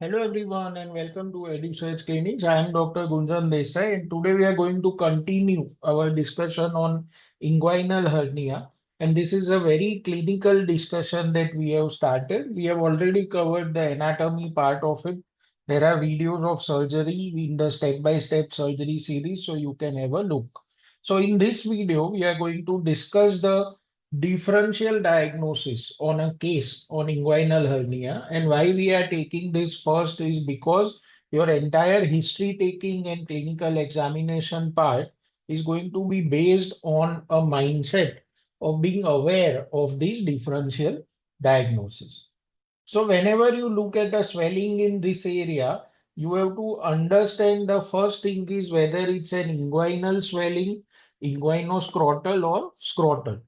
Hello everyone and welcome to Edusurg Clinics. I am Dr. Gunjan Desai and today we are going to continue our discussion on inguinal hernia. And this is a very clinical discussion that we have started. We have already covered the anatomy part of it. There are videos of surgery in the step-by-step surgery series, so you can have a look. So in this video, we are going to discuss the differential diagnosis on a case on inguinal hernia. And why we are taking this first is because your entire history taking and clinical examination part is going to be based on a mindset of being aware of this differential diagnosis. So whenever you look at the swelling in this area, you have to understand the first thing is whether it's an inguinal swelling, inguinoscrotal or scrotal.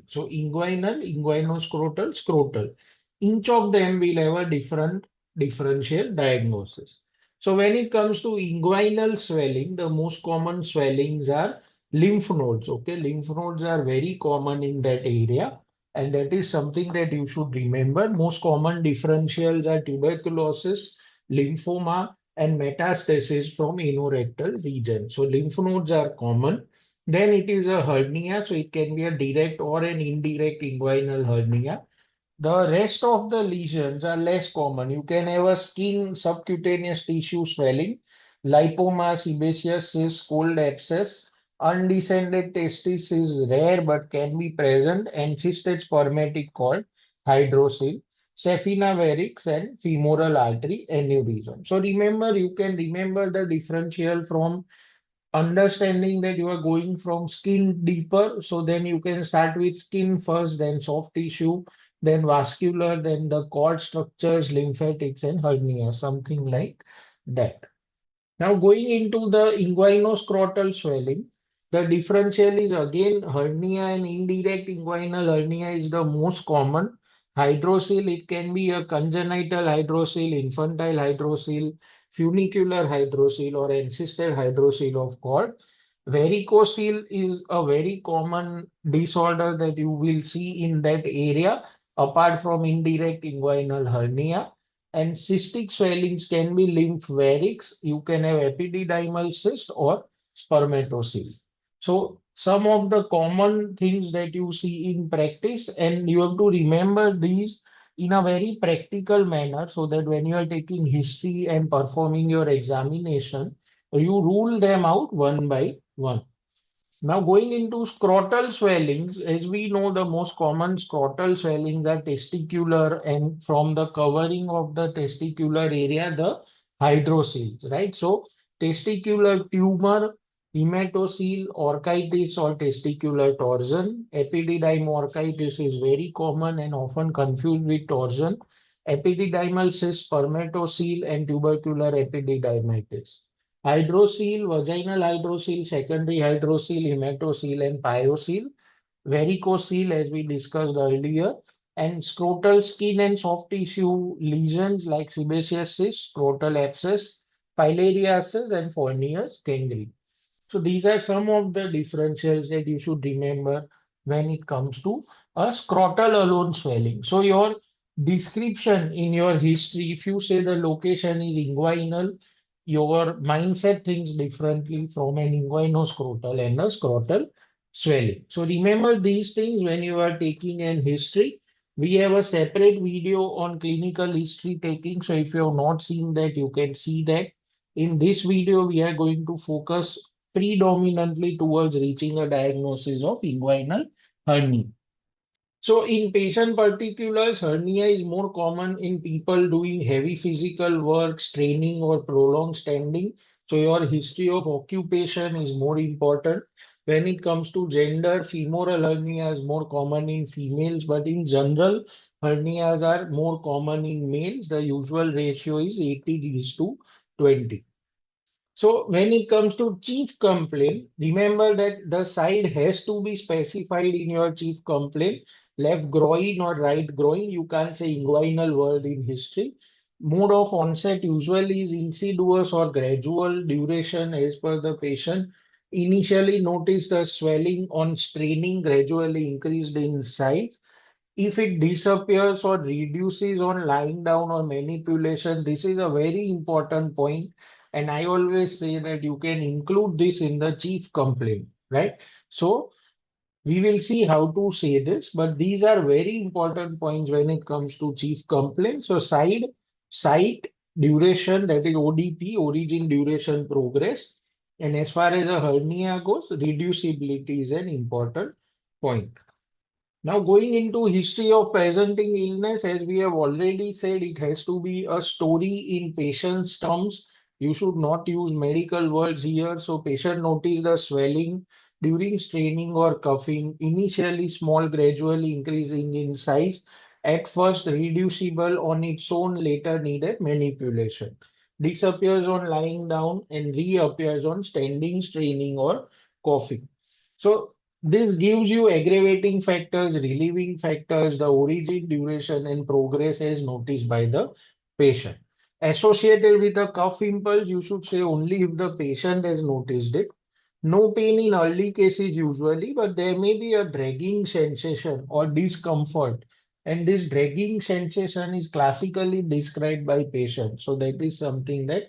So inguinal, inguinoscrotal, scrotal. Each of them will have a different differential diagnosis. So when it comes to inguinal swelling, the most common swellings are lymph nodes. Okay, lymph nodes are very common in that area. And that is something that you should remember. Most common differentials are tuberculosis, lymphoma, and metastasis from anorectal region. So lymph nodes are common. Then it is a hernia, so it can be a direct or an indirect inguinal hernia. The rest of the lesions are less common. You can have a skin subcutaneous tissue swelling, lipoma, sebaceous cyst, cold abscess. Undescended testis is rare but can be present. Encysted spermatic cord, hydrocele, saphina varix, and femoral artery aneurysm. So remember, you can remember the differential from understanding that you are going from skin deeper. So then you can start with skin first, then soft tissue, then vascular, then the cord structures, lymphatics, and hernia, something like that. Now going into the inguinoscrotal swelling, the differential is again hernia and indirect inguinal hernia is the most common. Hydrocele, it can be a congenital hydrocele, infantile hydrocele, funicular hydrocele, or encysted hydrocele of cord. Varicocele is a very common disorder that you will see in that area, apart from indirect inguinal hernia. And cystic swellings can be lymph varix. You can have epididymal cyst or spermatocele. So some of the common things that you see in practice, and you have to remember these in a very practical manner so that when you are taking history and performing your examination, you rule them out one by one. Now going into scrotal swellings, as we know, the most common scrotal swellings are testicular, and from the covering of the testicular area, the hydrocele, right? So testicular tumor, hematocele, orchitis or testicular torsion. Epididymal orchitis is very common and often confused with torsion. Epididymal cyst, spermatocele, and tubercular epididymitis. Hydrocele, vaginal hydrocele, secondary hydrocele, hematocele, and pyocele. Varicocele, as we discussed earlier, and scrotal skin and soft tissue lesions like sebaceous cyst, scrotal abscess, filariasis, and Fournier's gangrene. So these are some of the differentials that you should remember when it comes to a scrotal alone swelling. So your description in your history, if you say the location is inguinal, your mindset thinks differently from an inguinoscrotal and a scrotal swelling. So remember these things when you are taking an history. We have a separate video on clinical history taking. So if you have not seen that, you can see that. In this video, we are going to focus predominantly towards reaching a diagnosis of inguinal hernia. So in patient particulars, hernia is more common in people doing heavy physical work, straining or prolonged standing. So your history of occupation is more important. When it comes to gender, femoral hernia is more common in females, but in general, hernias are more common in males. The usual ratio is 80:20. So when it comes to chief complaint, remember that the side has to be specified in your chief complaint. Left groin or right groin, you can't say inguinal word in history. Mode of onset usually is insidious or gradual duration as per the patient. Initially notice the swelling on straining gradually increased in size. If it disappears or reduces on lying down or manipulation, this is a very important point. And I always say that you can include this in the chief complaint, right? So we will see how to say this, but these are very important points when it comes to chief complaint. So site, duration, that is ODP, origin, duration, progress. And as far as a hernia goes, reducibility is an important point. Now, going into history of presenting illness, as we have already said, it has to be a story in patient's terms. You should not use medical words here. So, patient noticed the swelling during straining or cuffing, initially small, gradually increasing in size. At first, reducible on its own, later needed manipulation. Disappears on lying down and reappears on standing, straining, or coughing. So, this gives you aggravating factors, relieving factors, the origin, duration, and progress as noticed by the patient. Associated with a cough impulse, you should say only if the patient has noticed it. No pain in early cases usually, but there may be a dragging sensation or discomfort. And this dragging sensation is classically described by patients. So that is something that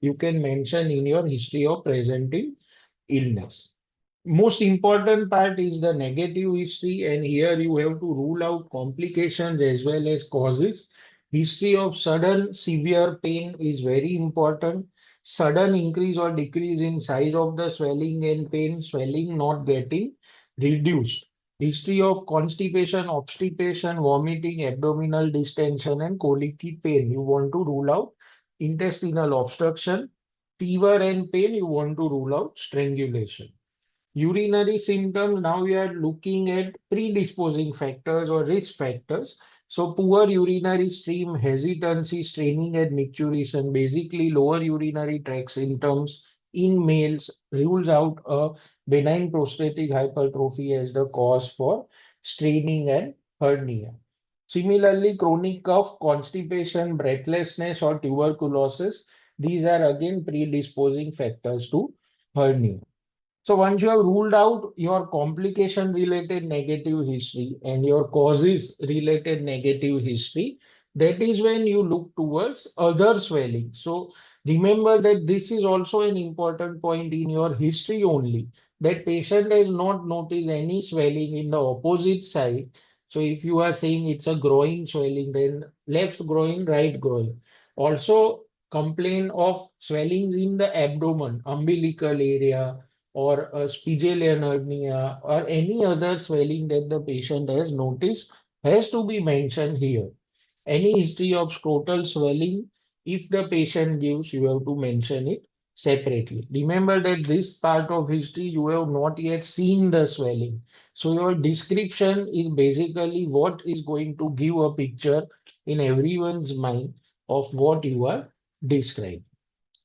you can mention in your history of presenting illness. Most important part is the negative history, and here you have to rule out complications as well as causes. History of sudden severe pain is very important. Sudden increase or decrease in size of the swelling and pain, swelling not getting reduced. History of constipation, obstipation, vomiting, abdominal distension, and colicky pain. You want to rule out intestinal obstruction. Fever and pain, you want to rule out strangulation. Urinary symptoms, now we are looking at predisposing factors or risk factors. So poor urinary stream, hesitancy, straining and micturition, basically lower urinary tract symptoms in males rules out a benign prostatic hypertrophy as the cause for straining and hernia. Similarly, chronic cough, constipation, breathlessness, or tuberculosis, these are again predisposing factors to hernia. So once you have ruled out your complication related negative history and your causes related negative history, that is when you look towards other swelling. So remember that this is also an important point in your history only, that patient has not noticed any swelling in the opposite side. So if you are saying it's a groin swelling, then left groin, right groin. Also complain of swellings in the abdomen, umbilical area, or a Spigelian hernia or any other swelling that the patient has noticed has to be mentioned here. Any history of scrotal swelling, if the patient gives, you have to mention it separately. Remember that this part of history you have not yet seen the swelling. So your description is basically what is going to give a picture in everyone's mind of what you are describing.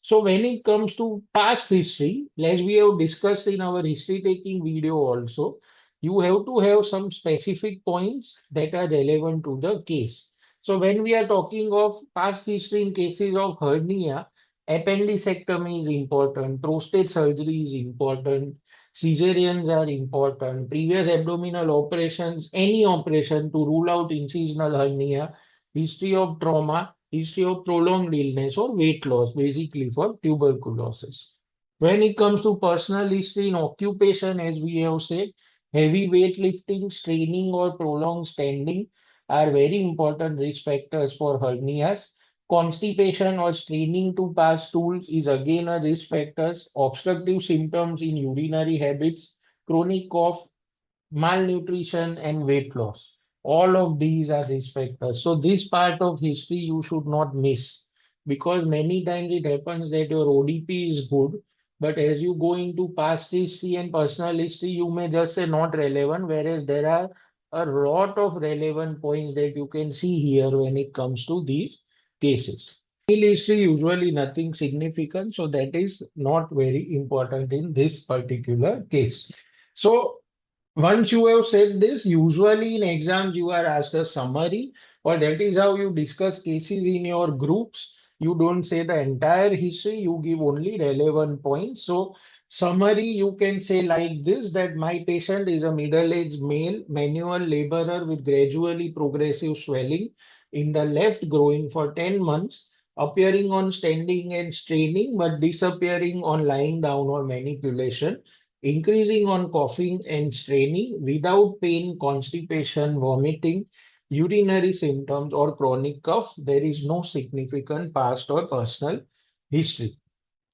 So when it comes to past history, as we have discussed in our history taking video also, you have to have some specific points that are relevant to the case. So when we are talking of past history in cases of hernia, appendicectomy is important, prostate surgery is important, caesareans are important, previous abdominal operations, any operation to rule out incisional hernia, history of trauma, history of prolonged illness or weight loss, basically for tuberculosis. When it comes to personal history in occupation, as we have said, heavy weightlifting, straining, or prolonged standing are very important risk factors for hernias. Constipation or straining to pass stools is again a risk factor. Obstructive symptoms in urinary habits, chronic cough, malnutrition and weight loss. All of these are risk factors. So this part of history you should not miss because many times it happens that your ODP is good, but as you go into past history and personal history, you may just say not relevant, whereas there are a lot of relevant points that you can see here when it comes to these cases. Meal history usually nothing significant, so that is not very important in this particular case. So once you have said this, usually in exams you are asked a summary, or that is how you discuss cases in your groups. You don't say the entire history, you give only relevant points. So Summary, you can say like this, that my patient is a middle-aged male manual laborer with gradually progressive swelling in the left groin for 10 months, appearing on standing and straining, but disappearing on lying down or manipulation, increasing on coughing and straining without pain, constipation, vomiting, urinary symptoms, or chronic cough. There is no significant past or personal history.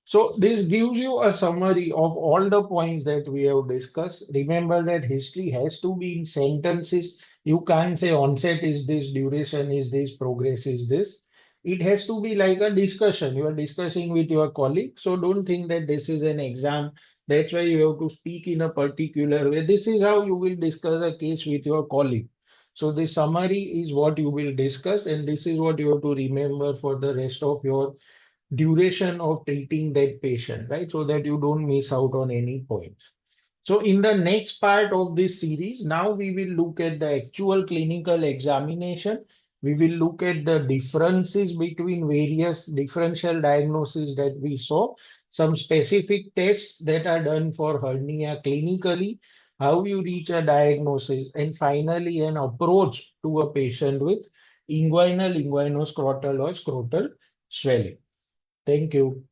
So this gives you a summary of all the points that we have discussed. Remember that history has to be in sentences. You can't say onset is this, duration is this, progress is this. It has to be like a discussion. You are discussing with your colleague. So don't think that this is an exam. That's why you have to speak in a particular way. This is how you will discuss a case with your colleague. So the summary is what you will discuss, and this is what you have to remember for the rest of your duration of treating that patient, right? So that you don't miss out on any points. So in the next part of this series, now we will look at the actual clinical examination. We will look at the differences between various differential diagnoses that we saw, some specific tests that are done for hernia clinically, how you reach a diagnosis, and finally an approach to a patient with inguinal, inguinoscrotal or scrotal swelling. Thank you.